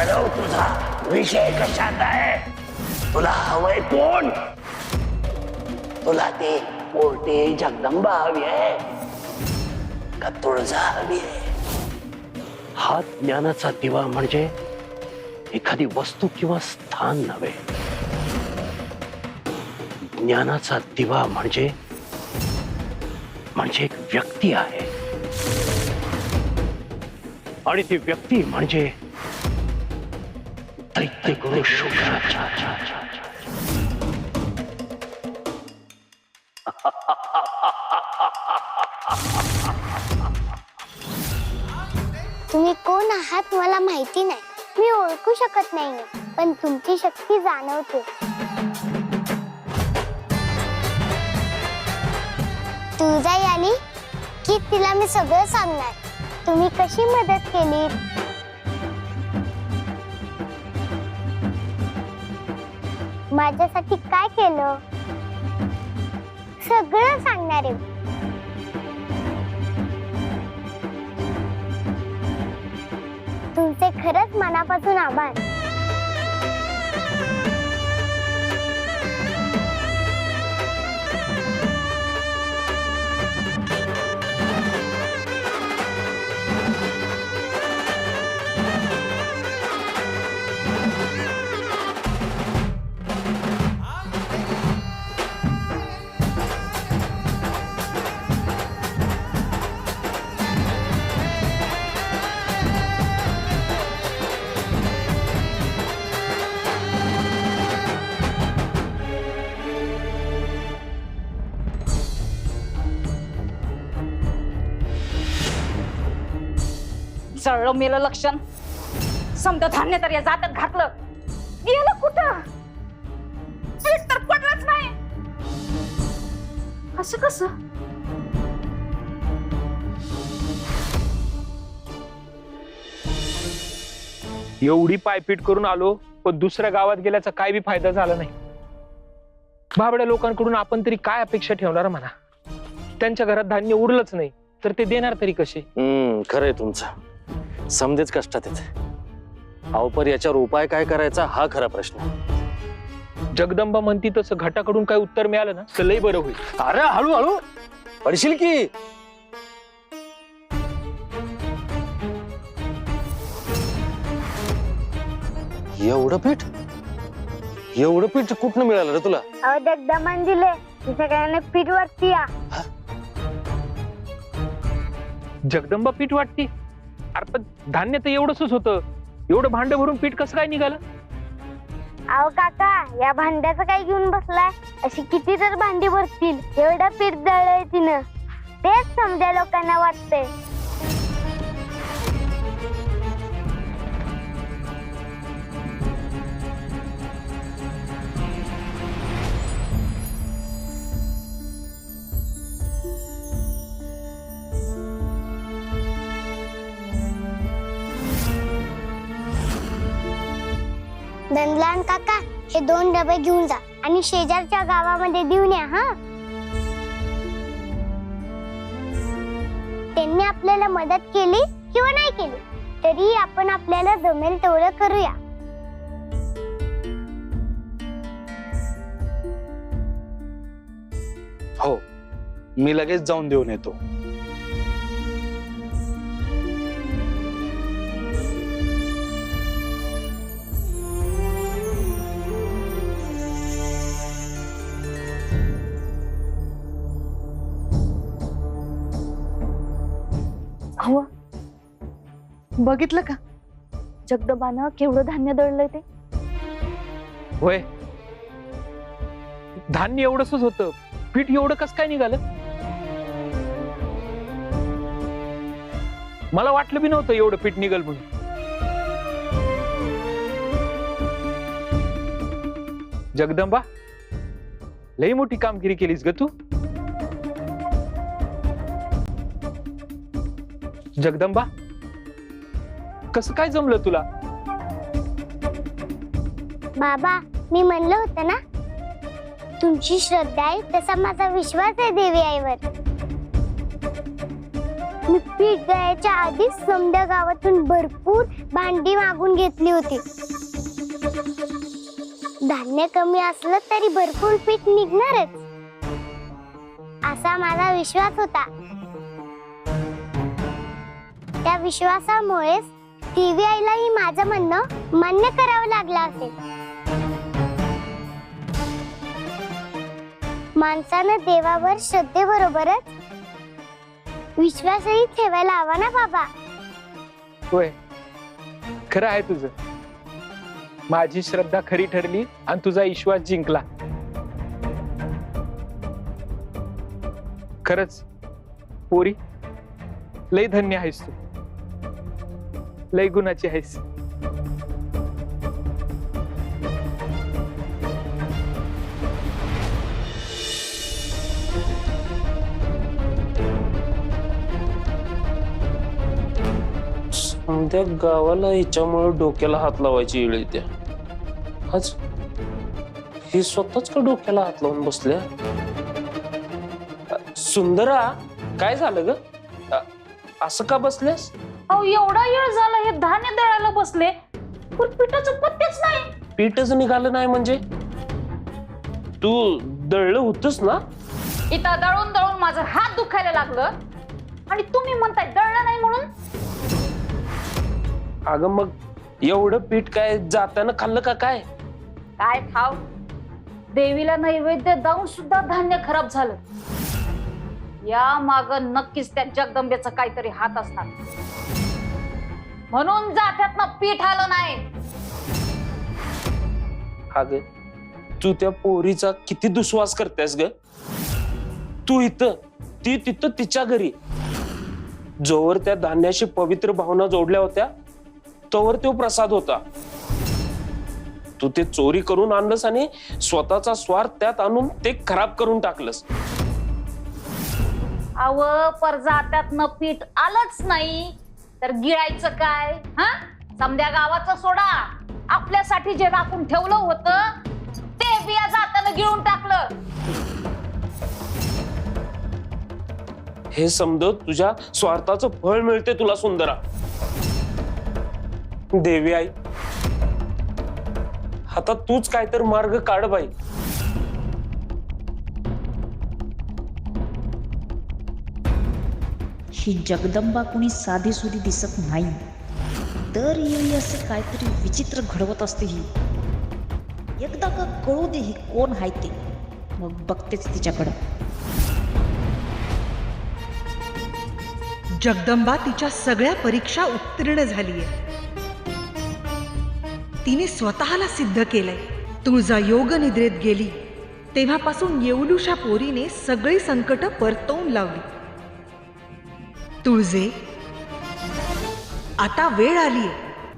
ठरव तुझा विषय कशात आहे. तुला हवंय कोण? तुला ती मोठी जगदंबा हवी आहे का तुळजा हवी आहे? हा ज्ञानाचा दिवा म्हणजे एखादी वस्तू किंवा स्थान नव्हे. ज्ञानाचा दिवा म्हणजे एक व्यक्ती आहे. आणि ती व्यक्ती म्हणजे दैत्यगुरु शुक्राचार्य. तुम्ही कोण आहात मला माहिती नाही, मी ओळखू शकत नाही, पण तुमची शक्ती जाणवते. तुळजाई आली की तिला मी सगळं सांगणार. तुम्ही कशी मदत केली, माझ्यासाठी काय केलं, सगळं सांगणार आहे. तुमचे खरंच मनापासून आभार. जळलं मेलं लक्षण. समजा धान्य तर या जातात घातलं, गेलं कुठं? पीठ तर पडलंच नाही. असं कसं? एवढी पायपीट करून आलो, पण दुसऱ्या गावात गेल्याचा काय बी फायदा झाला नाही. भाबड्या लोकांकडून आपण तरी काय अपेक्षा ठेवणार म्हणा. त्यांच्या घरात धान्य उरलंच नाही तर ते देणार तरी कसे? खरंय तुमचं. समजेच कष्टात येते. अहो पण याच्यावर उपाय काय करायचा हा खरा प्रश्न. जगदंबा म्हणती तसं घाटाकडून काय उत्तर मिळालं ना तर लई बरं होईल. अरे हळूहळू पडशील की. एवढं पीठ कुठनं मिळालं रे तुला? अहो जगदंबाने दिले, सगळ्यांना पीठ वरती या. जगदंबा पीठ वाटती? अरे पण धान्य तर एवढंच होतं. एवढं भांड भरून पीठ कसं काय निघालं? अहो काका, या भांड्याचं काय घेऊन बसलाय? अशी किती तर भांडी भरतील, एवढं पीठ दळलंय तिनं. तेच समजा लोकांना वाटतंय. धनलान काका, हे 2 डबे घेऊन जा आणि शेजारच्या गावामध्ये देऊन या. हा, त्यांनी आपल्याला मदत केली किंवा नाही केली तरी आपण आपल्याला जमेल तेवढं करूया. हो, मी लगेच जाऊन देऊन येतो. अहो बघितलं का, जगदंबानं केवढं धान्य दळलंय ते. होय, धान्य एवढंच होतं, पीठ एवढं कसं काय निघालं? मला वाटलं बी नव्हतं एवढं पीठ निघाल म्हणून. जगदंबा, लई मोठी कामगिरी केलीस ग तू. जगदंबा, कसं काय जमलं तुला? बाबा, मी म्हणलं होतं ना, तुमची श्रद्धा आहे तसा माझा विश्वास आहे देवी आईवर. मी पीठ दळायच्या आधीच समद्या गावातून भरपूर भांडी मागून घेतली होती. धान्य कमी असलं तरी भरपूर पीठ निघणारच असा माझा विश्वास होता. त्या विश्वासामुळेच टीव्ही आईलाही माझं म्हणणं मान्य करावं लागलं असेल. माणसानं देवावर श्रद्धेबरोबरच विश्वासही ठेवायला हवा ना बाबा. होय, खरं आहे तुझं. माझी श्रद्धा खरी ठरली आणि तुझा विश्वास जिंकला. खरंच पोरी, लय धन्य आहेस तू, लय गुणाची आहेस. त्या गावाला हिच्यामुळे डोक्याला हात लावायची वेळ येते. आज ही स्वतःच का डोक्याला हात लावून बसल्या? सुंदरा, काय झालं ग? असं का बसल्यास? अहो, एवढा वेळ झाला हे धान्य दळायला बसले, पण पिठाचं पत्तेच नाही. पीठच निघालं नाही म्हणजे? तू दळलं होतस ना? इथं दळून दळून माझं हात दुखायला लागलं आणि तुम्ही म्हणताय दळलं नाही म्हणून. अगं मग एवढं पीठ काय जाताना खाल्लं का काय? काय खाव, देवीला नैवेद्य दाऊन सुद्धा धान्य खराब झालं. या माग नक्कीच त्या जगदंबेचा काहीतरी हात असणार, म्हणून जात्यातनं पीठ आलं नाही. अगं तू त्या पोरीचा किती दुस्वास करतेस ग? तू इथं, ती तिथं तिच्या घरी. जोवर त्या धान्याशी पवित्र भावना जोडल्या होत्या तोवर तो प्रसाद होता. तू ते चोरी करून आणलंस आणि स्वतःचा स्वार्थ त्यात आणून ते खराब करून टाकलंस. अव पर जात्यातनं पीठ आलंच नाही तर गिळायचं काय? हा, समद्या गावाचं सोडा, आपल्यासाठी जे राखून ठेवलं होतं ते बिया जाताना गिळून टाकलं. हे समजत तुझ्या स्वार्थाचं फळ मिळते तुला सुंदरा. देवी आई, आता तूच काय तर मार्ग काढ बाई. ही जगदंबा कुणी साधी सुधी दिसत नाही. दर येळी असे काहीतरी विचित्र घडवत असते ही. एकदा का कळू दे ही कोण आहे ते, मग बघतेच तिच्याकडं. जगदंबा तिच्या सगळ्या परीक्षा उत्तीर्ण झालीये. तिने स्वतःला सिद्ध केलंय. तुळजा योग निद्रेत गेली तेव्हापासून येवलूशा पोरीने सगळी संकट परतवून लावली. तुळजे, आता वेळ आलीये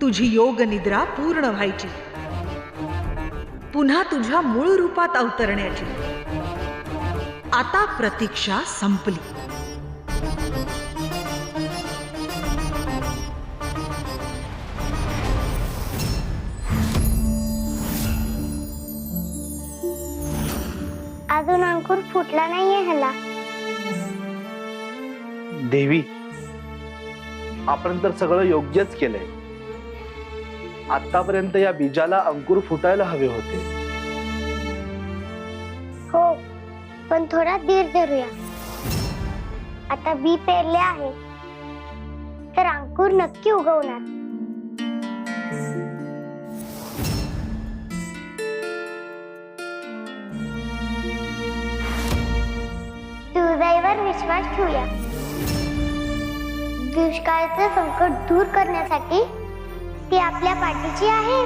तुझी योग निद्रा पूर्ण व्हायची, पुन्हा तुझ्या मूळ रूपात अवतरण्याची. आता प्रतीक्षा संपली. अजून अंकुर फुटला नाहीये ह्याला. देवी, आपण तर सगळं योग्यच केलंय. आतापर्यंत या बीजाला अंकुर फुटायला हवे होते. हो, पण थोडा धीर धरूया. आता बी पेरले आहे तर अंकुर नक्की उगवणार. तुळजाईवर विश्वास ठेवूया. दुष्काळाचं संकट दूर करण्यासाठी ती आपल्या पाठीची आहे.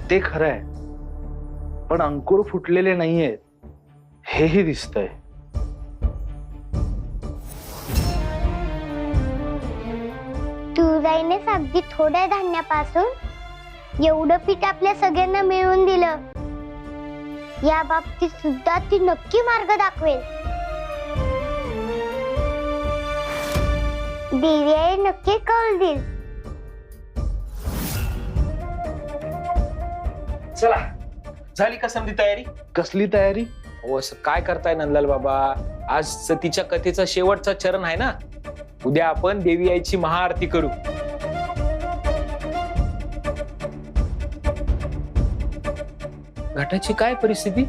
ते खरं आहे, पण अंकुर फुटलेले नाहीयेत हेही दिसतंय. तुळजाईनेच अगदी थोड्या धान्यापासून एवढं पीठ आपल्या सगळ्यांना मिळवून दिलं. या बाबतीत सुद्धा ती नक्की मार्ग दाखवेल. देवी आई नक्की कौल देईल. चला, झाली का समधी तयारी? कसली तयारी? हो, असं काय करताय नंदलाल बाबा? आज सतीच्या कथेचा शेवटचा चरण आहे ना. उद्या आपण देवी आईची महाआरती करू. घाटाची काय परिस्थिती?